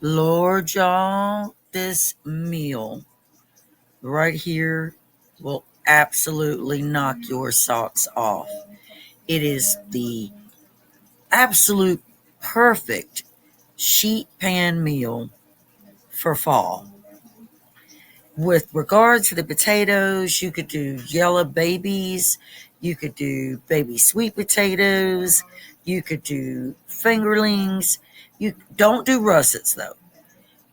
Lord, y'all, this meal right here will absolutely knock your socks off. It is the absolute perfect sheet pan meal for fall. With regard to the potatoes, you could do yellow babies, you could do baby sweet potatoes, you could do fingerlings. You don't do russets though.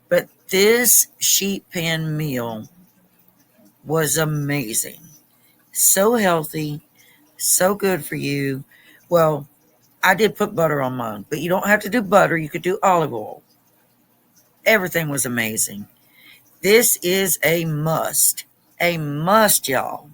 But this sheet pan meal was amazing. So healthy, so good for you. Well, I did put butter on mine, but you don't have to do butter. You could do olive oil. Everything was amazing. This is a must. A must, y'all.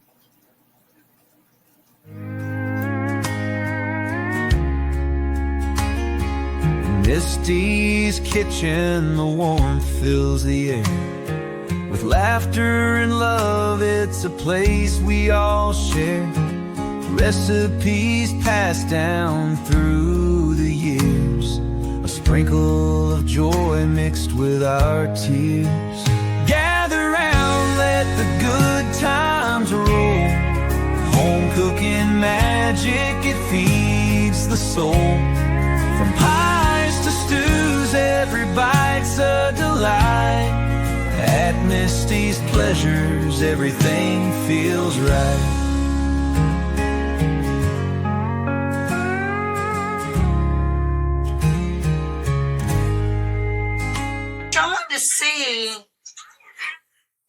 Misty's kitchen, the warmth fills the air. With laughter and love, it's a place we all share. Recipes passed down through the years. A sprinkle of joy mixed with our tears. Gather round, let the good times roll. Home cooking magic, it feeds the soul. From pies to stews, every bite's a delight. At Misty's Pleasures, everything feels right. Trying to see.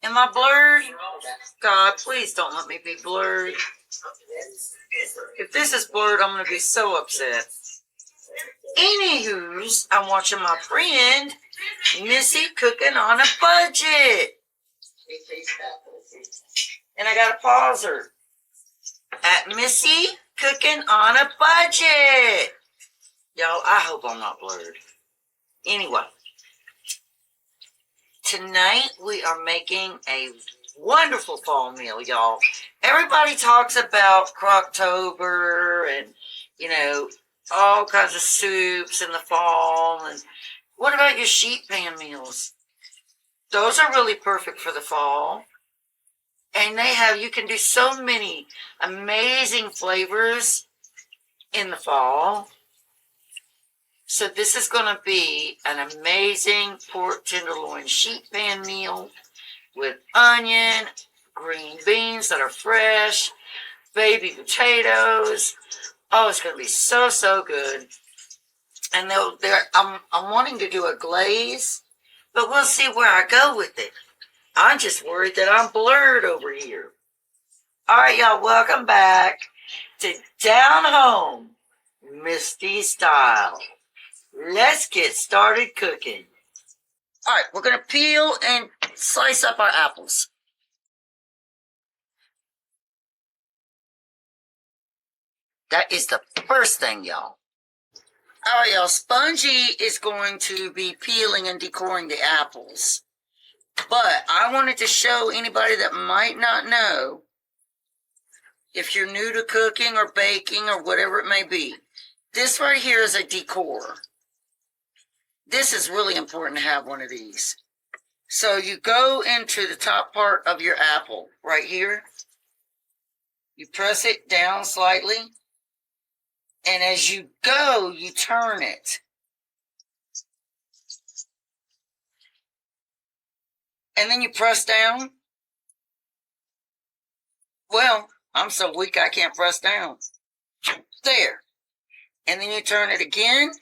Am I blurred? God, please don't let me be blurred. If this is blurred, I'm going to be so upset. Anywho's, I'm watching my friend Missy cooking on a budget. And I got to pause her. At Missy cooking on a budget. Y'all, I hope I'm not blurred. Anyway. Tonight we are making a wonderful fall meal, y'all. Everybody talks about Croctober and, all kinds of soups in the fall. And what about your sheet pan meals? Those are really perfect for the fall. And you can do so many amazing flavors in the fall. So this is going to be an amazing pork tenderloin sheet pan meal with onion, green beans that are fresh, baby potatoes. Oh, it's going to be so, so good. And I'm wanting to do a glaze, but we'll see where I go with it. I'm just worried that I'm blurred over here. All right, y'all, welcome back to Down Home, Misty Style. Let's get started cooking. All right, we're going to peel and slice up our apples. That is the first thing, y'all. All right, y'all, Spongy is going to be peeling and decoring the apples. But I wanted to show anybody that might not know, if you're new to cooking or baking or whatever it may be, this right here is a decor. This is really important to have one of these. So you go into the top part of your apple right here. You press it down slightly. And as you go, you turn it. And then you press down. Well, I'm so weak I can't press down. There. And then you turn it again.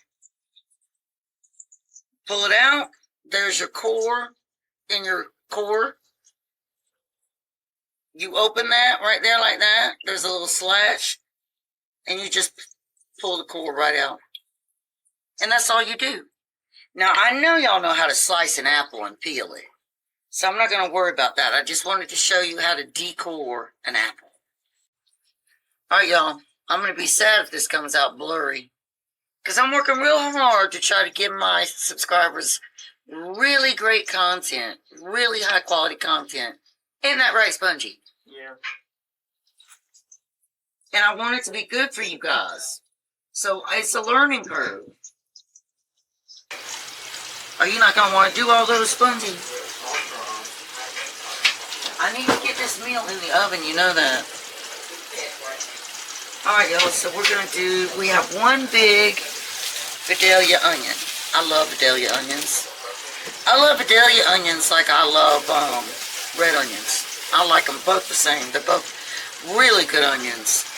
Pull it out. There's your core in your core. You open that right there like that. There's a little slash. And you just pull the core right out. And that's all you do. Now, I know y'all know how to slice an apple and peel it. So I'm not going to worry about that. I just wanted to show you how to decor an apple. All right, y'all. I'm going to be sad if this comes out blurry. Because I'm working real hard to try to give my subscribers really great content. Really high quality content. Isn't that right, Spongy? Yeah. And I want it to be good for you guys. So it's a learning curve. Are you not going to want to do all those, Spongy? I need to get this meal in the oven, you know that. Alright, y'all, so we're going to do, we have one big Vidalia onion. I love Vidalia onions. I love Vidalia onions like I love red onions. I like them both the same. They're both really good onions.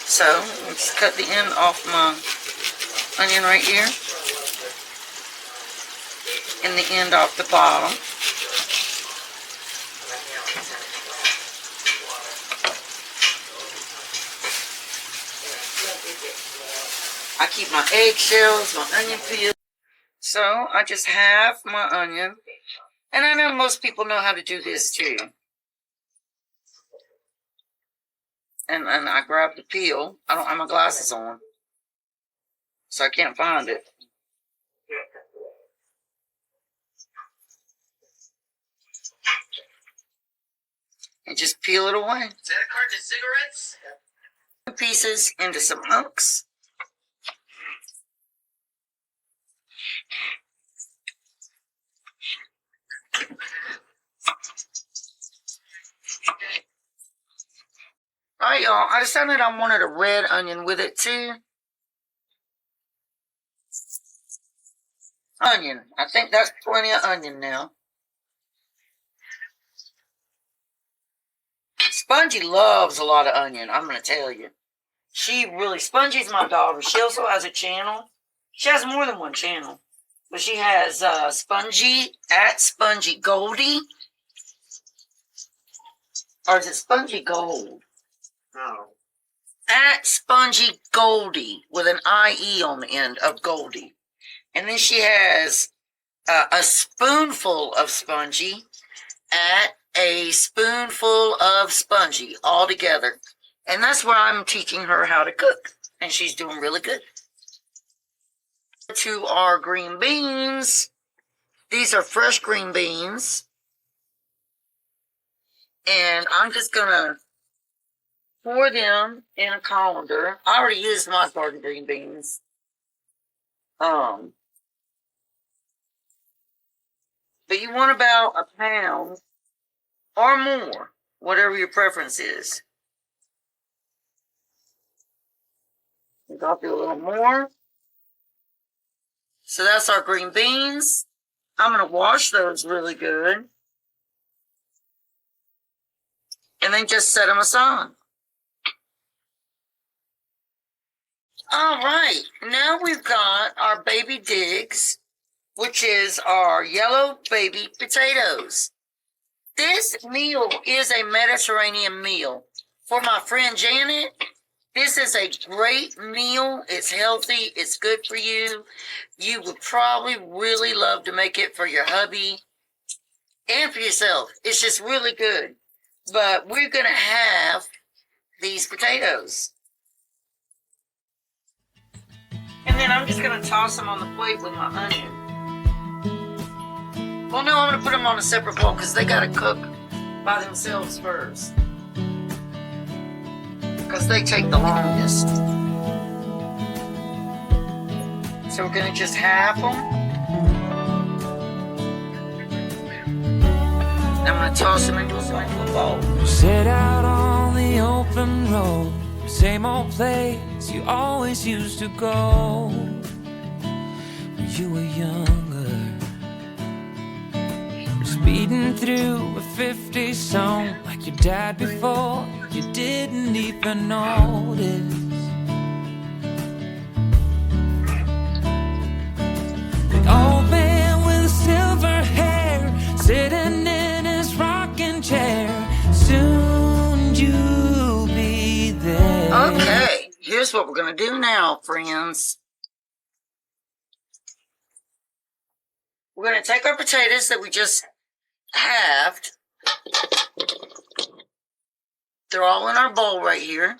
So, let's cut the end off my onion right here. And the end off the bottom. I keep my eggshells, my onion peel. So, I just have my onion. And I know most people know how to do this too. And I grab the peel. I don't have my glasses on, so I can't find it. And just peel it away. Is that a carton of cigarettes? Pieces into some hunks. Alright, y'all. I decided I wanted a red onion with it too. Onion. I think that's plenty of onion now. Spongy loves a lot of onion, I'm going to tell you. Spongy's my daughter. She also has a channel. She has more than one channel. But she has Spongy at Spongy Goldie. Or is it Spongy Gold? No. At Spongy Goldie with an IE on the end of Goldie. And then she has a spoonful of Spongy at a spoonful of Spongy all together. And that's where I'm teaching her how to cook. And she's doing really good. To our green beans. These are fresh green beans. And I'm just going to pour them in a colander. I already used my garden green beans. But you want about a pound or more, whatever your preference is. I'll do a little more. So that's our green beans. I'm going to wash those really good. And then just set them aside. All right. Now we've got our baby digs, which is our yellow baby potatoes. This meal is a Mediterranean meal. For my friend Janet, this is a great meal. It's healthy. It's good for you. You would probably really love to make it for your hubby and for yourself. It's just really good. But we're going to have these potatoes. And then I'm just going to toss them on the plate with my onion. Well, no, I'm going to put them on a separate bowl because they got to cook by themselves first. Because they take the longest. So we're going to just half them. I'm going to toss them into a bowl. Set out on the open road, same old place you always used to go when you were younger. Speeding through a 50 song like your dad before you didn't even notice. The old man with silver hair sitting in his rocking chair. Soon you'll be there. Okay, here's what we're going to do now, friends. We're going to take our potatoes that we just halved. They're all in our bowl right here.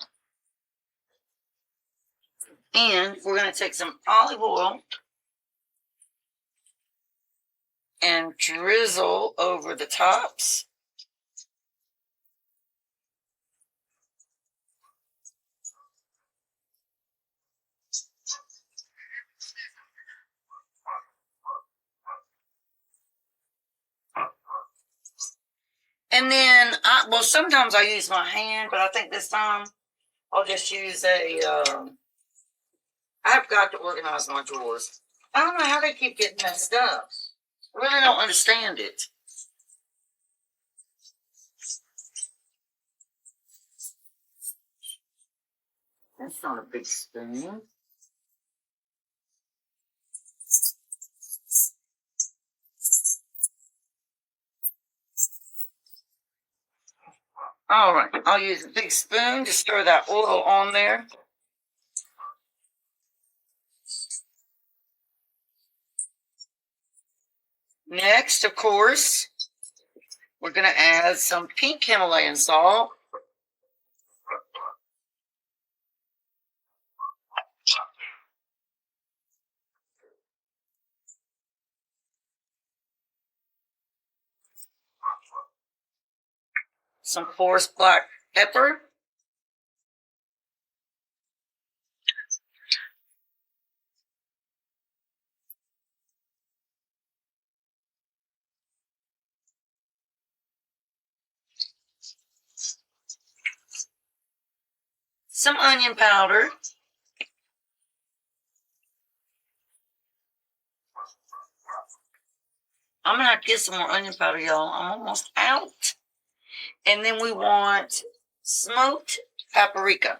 And we're going to take some olive oil and drizzle over the tops. And then, well, sometimes I use my hand, but I think this time I'll just use I've got to organize my drawers. I don't know how they keep getting messed up. I really don't understand it. That's not a big spoon. All right, I'll use a big spoon to stir that oil on there. Next, of course, we're going to add some pink Himalayan salt. Some coarse black pepper. Some onion powder. I'm going to have to get some more onion powder, y'all. I'm almost out. And then we want smoked paprika.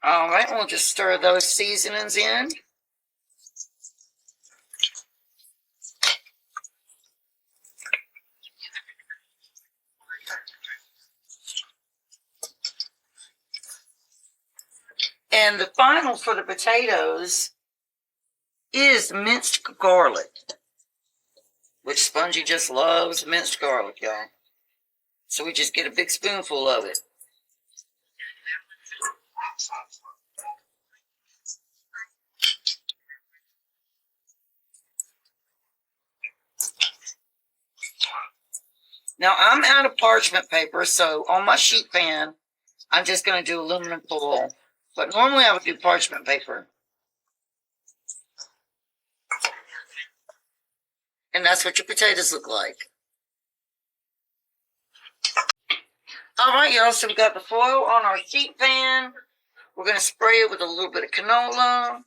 All right, we'll just stir those seasonings in. And the final for the potatoes is minced garlic, which Spongy just loves minced garlic, y'all. So we just get a big spoonful of it. Now, I'm out of parchment paper, so on my sheet pan, I'm just going to do aluminum foil. But normally I would do parchment paper. And that's what your potatoes look like. All right, y'all, so we got the foil on our sheet pan. We're going to spray it with a little bit of canola.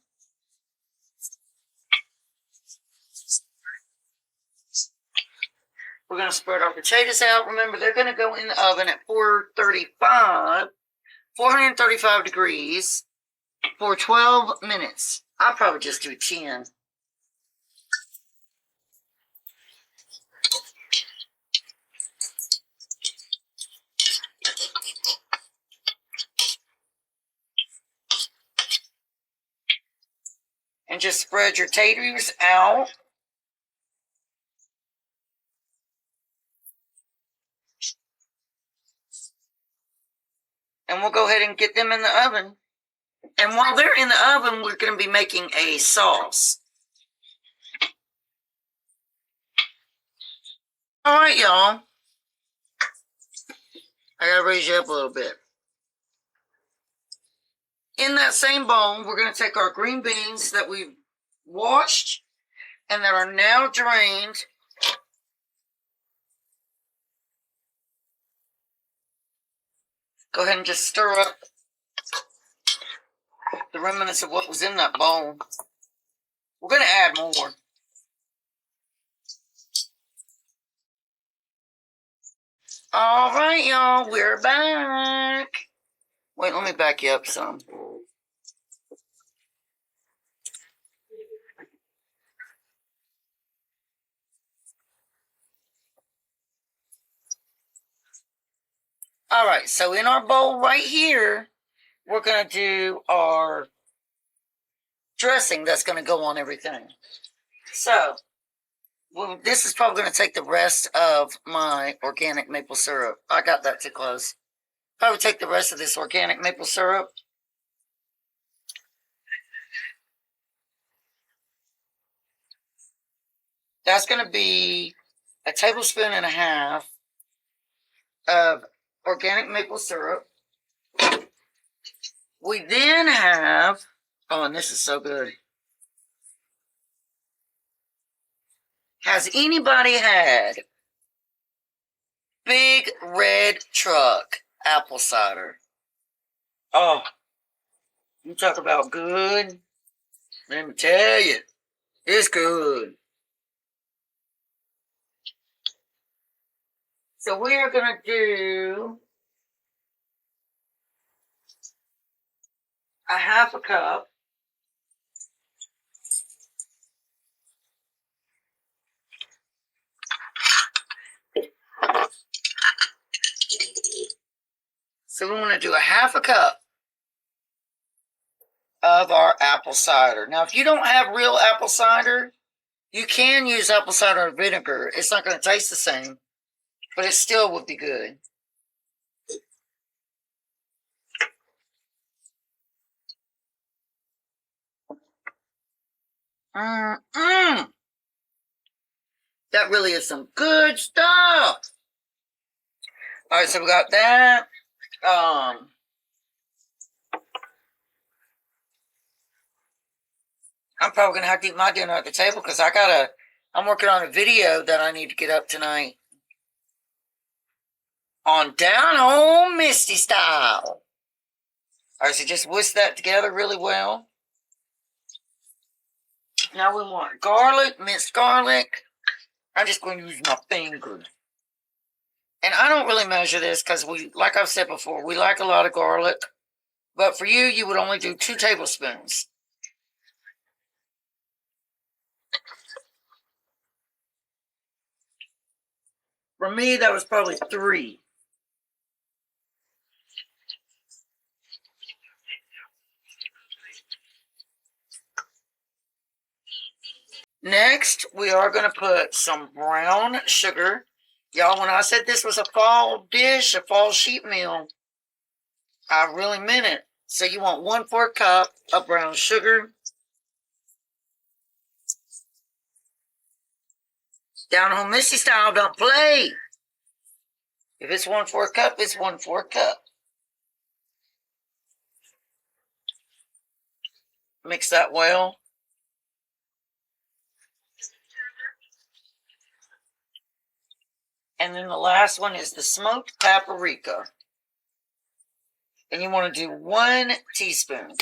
We're going to spread our potatoes out. Remember, they're going to go in the oven at 435 degrees for 12 minutes. I'll probably just do 10. And just spread your taters out. And we'll go ahead and get them in the oven. And while they're in the oven, we're going to be making a sauce. All right, y'all. I got to raise you up a little bit. In that same bowl, we're going to take our green beans that we've washed and that are now drained. Go ahead and just stir up the remnants of what was in that bowl. We're going to add more. All right, y'all, we're back. Wait, let me back you up some. All right, so in our bowl right here, we're going to do our dressing that's going to go on everything. So, well, this is probably going to take the rest of my organic maple syrup. I got that too close. Probably take the rest of this organic maple syrup. That's going to be a tablespoon and a half of organic maple syrup. We then have Oh, and this is so good. Has anybody had Big Red Truck apple cider? Oh, you talk about good. Let me tell you, it's good. So we are going to do a half a cup. So we want to do a half a cup of our apple cider. Now, if you don't have real apple cider, you can use apple cider vinegar. It's not going to taste the same, but it still would be good. That really is some good stuff. All right, so we got that. I'm probably gonna have to eat my dinner at the table because I'm working on a video that I need to get up tonight on Down Home Misty style. All right, so just whisk that together really well. Now we want garlic, minced garlic. I'm just going to use my finger. And I don't really measure this because like I've said before, we like a lot of garlic. But for you, you would only do 2 tablespoons. For me, that was probably 3. Next, we are going to put some brown sugar. Y'all, when I said this was a fall dish, a fall sheet meal, I really meant it. So you want 1/4 cup of brown sugar. Down Home Misty style, don't play. If it's 1/4 cup, it's 1/4 cup. Mix that well. And then the last one is the smoked paprika. And you want to do 1 teaspoon.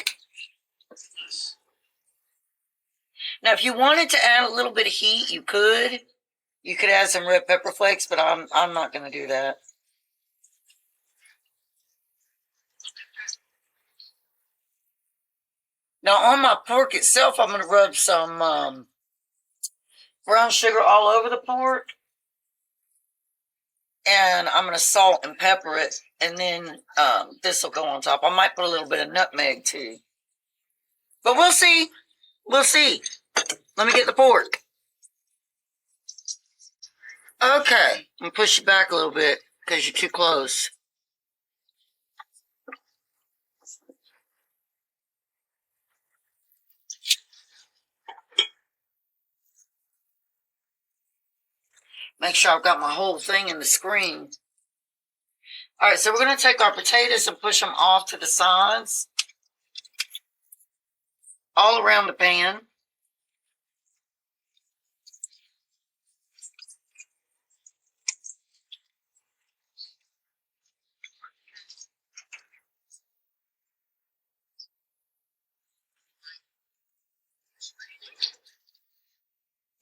Now, if you wanted to add a little bit of heat, you could. You could add some red pepper flakes, but I'm not going to do that. Now, on my pork itself, I'm going to rub some brown sugar all over the pork. And I'm going to salt and pepper it. And then this will go on top. I might put a little bit of nutmeg, too. But we'll see. We'll see. Let me get the pork. Okay. I'm going to push you back a little bit because you're too close. Make sure I've got my whole thing in the screen. All right, so we're going to take our potatoes and push them off to the sides. All around the pan.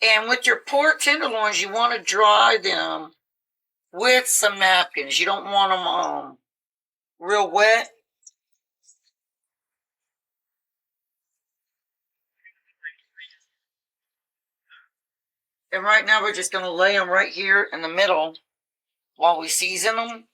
And with your pork tenderloins, you want to dry them with some napkins. You don't want them real wet. And right now we're just going to lay them right here in the middle while we season them.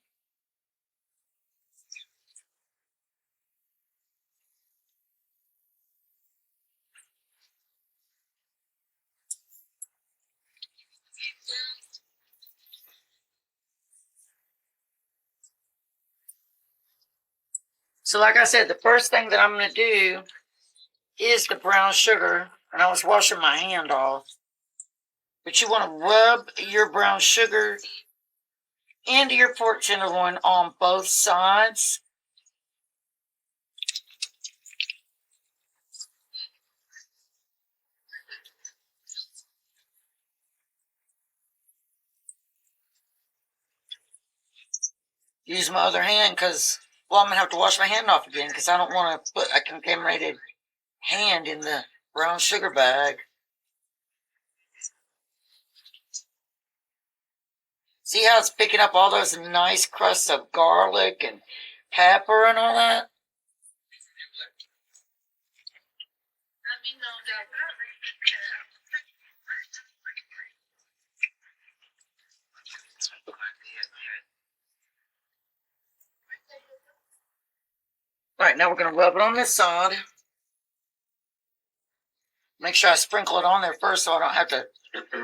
So like I said, the first thing that I'm going to do is the brown sugar. And I was washing my hand off. But you want to rub your brown sugar into your pork tenderloin on both sides. use my other hand because, well, I'm going to have to wash my hand off again because I don't want to put a contaminated hand in the brown sugar bag. See how it's picking up all those nice crusts of garlic and pepper and all that? All right, now we're going to rub it on this side. Make sure I sprinkle it on there first so I don't have to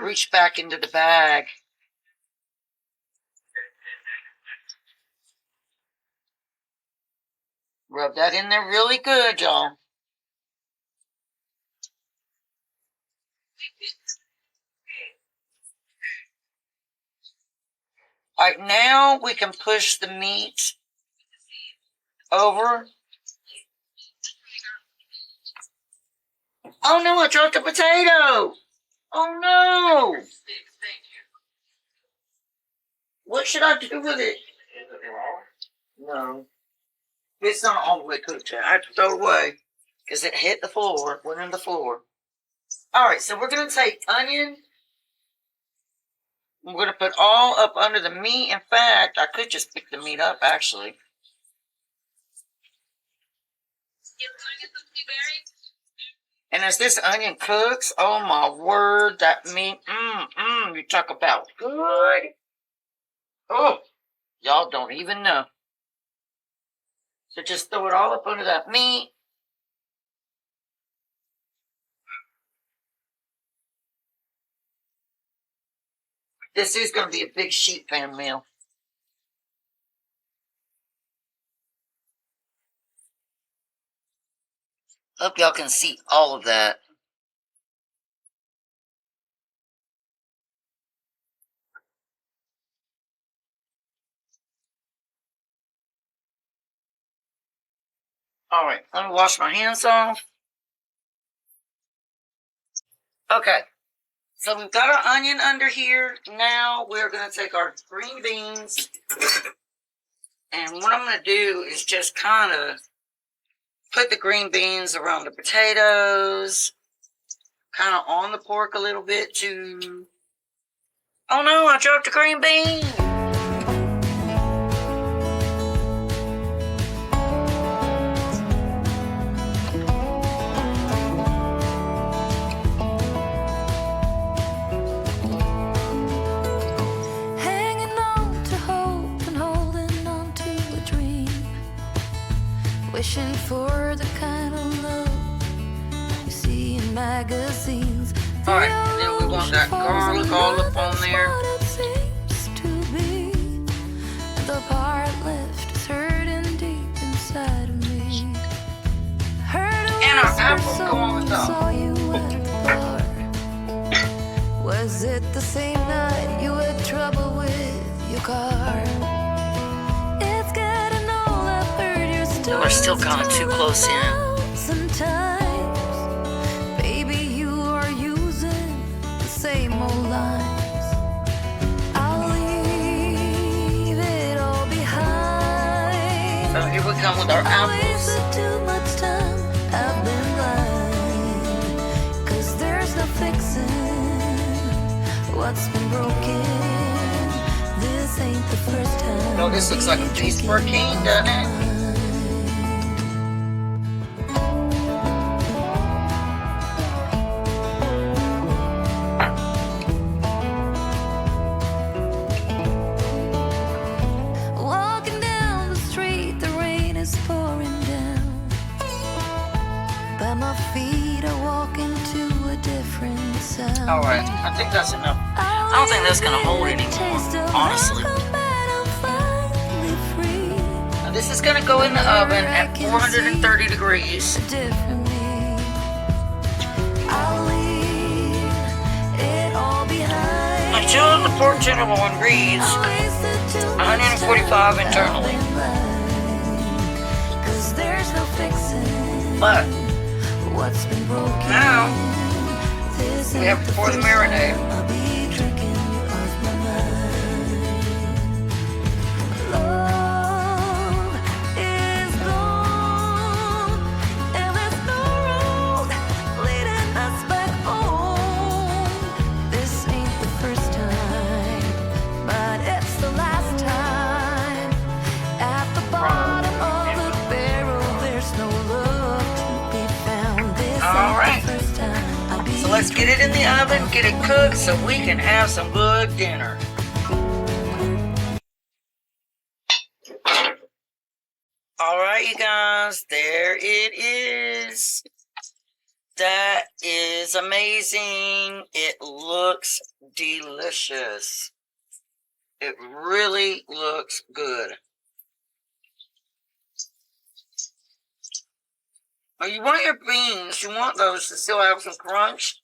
reach back into the bag. Rub that in there really good, y'all. All right, now we can push the meat over. Oh no, I dropped the potato. Oh no. What should I do with it? No. It's not all the way cooked yet. I have to throw it away because it hit the floor, went in the floor. All right, so we're going to take onion. We're going to put all up under the meat. In fact, I could just pick the meat up, actually. And as this onion cooks, oh my word, that meat, you talk about good. Oh, y'all don't even know. So just throw it all up under that meat. This is going to be a big sheet pan meal. Hope y'all can see all of that. All right, let me wash my hands off. Okay, so we've got our onion under here. Now we're going to take our green beans. And what I'm going to do is just kind of put the green beans around the potatoes. Kind of on the pork a little bit too. Oh no, I dropped the green bean. Wishing for the kind of love you see in magazines. All right, and then we want that garlic all up on there. What it seems to be. The part left is hurting deep inside of me. And our apples go on the top. Saw you at the bar. Was it the same night you had trouble with your car? We're still kind of too close in. Sometimes, baby, you are using the same old lines. I'll leave it all behind. So here we come with our apples. I wasted too much time. I've been blind. 'Cause there's no fixing what's been broken. This ain't the first time. No, this looks like a feast for a king, doesn't it? Alright, I think that's enough. I don't think that's going to hold anymore, honestly. Now this is going to go in the oven at 430 degrees. Until the pork tenderloin reads 145 internally. But now we have to pour the marinade. let's get it in the oven, get it cooked so we can have some good dinner. All right, you guys, there it is. That is amazing. It looks delicious. It really looks good. Oh, you want your beans, you want those to still have some crunch.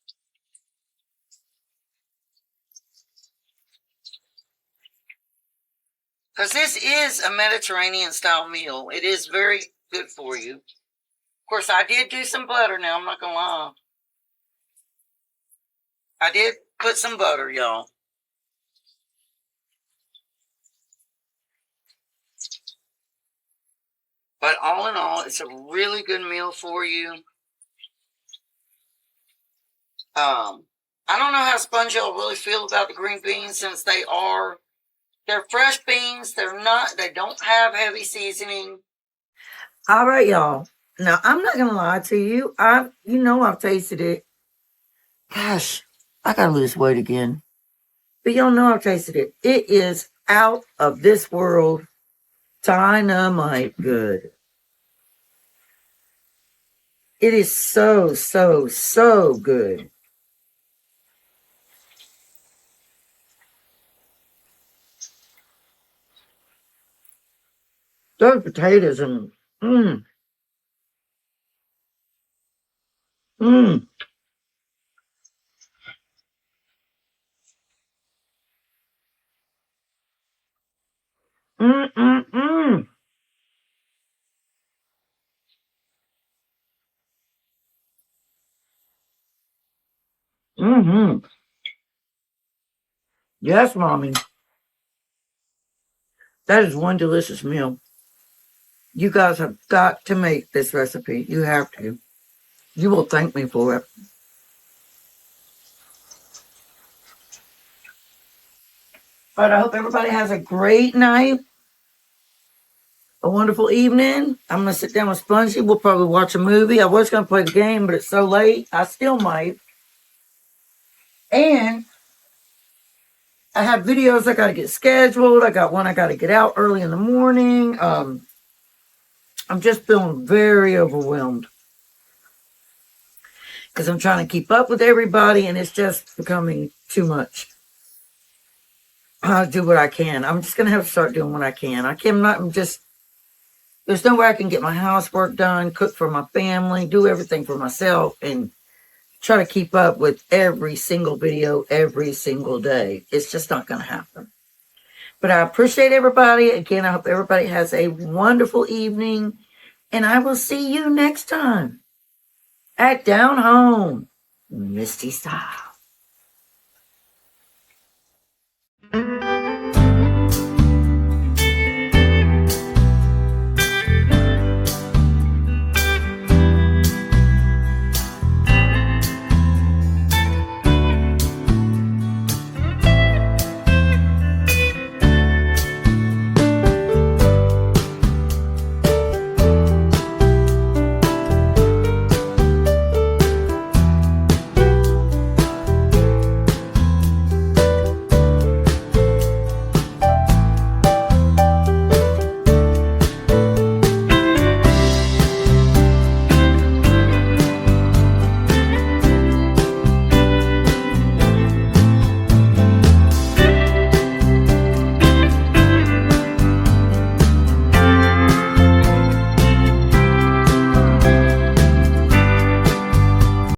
Because this is a Mediterranean style meal. It is very good for you. Of course, I did do some butter now, I'm not going to lie. I did put some butter, y'all. But all in all, it's a really good meal for you. I don't know how spongy y'all really feel about the green beans since they're fresh beans. They don't have heavy seasoning. All right, y'all. Now, I'm not going to lie to you. I've tasted it. Gosh, I got to lose weight again. But y'all know I've tasted it. It is out of this world. Dynamite good. It is so, so, so good. Those potatoes and mmm. Mm. Mm, mm, mm. Mm-hmm. Yes, Mommy. That is one delicious meal. You guys have got to make this recipe. You have to. You will thank me for it. But I hope everybody has a great night, a wonderful evening. I'm going to sit down with Spongy. We'll probably watch a movie. I was going to play the game, but it's so late. I still might. And I have videos I got to get scheduled. I got one I got to get out early in the morning. I'm just feeling very overwhelmed because I'm trying to keep up with everybody and it's just becoming too much. I'll do what I can. I'm just going to have to start doing what I can. There's no way I can get my housework done, cook for my family, do everything for myself, and try to keep up with every single video every single day. It's just not going to happen. But I appreciate everybody. Again, I hope everybody has a wonderful evening. And I will see you next time at Down Home, Misty Style.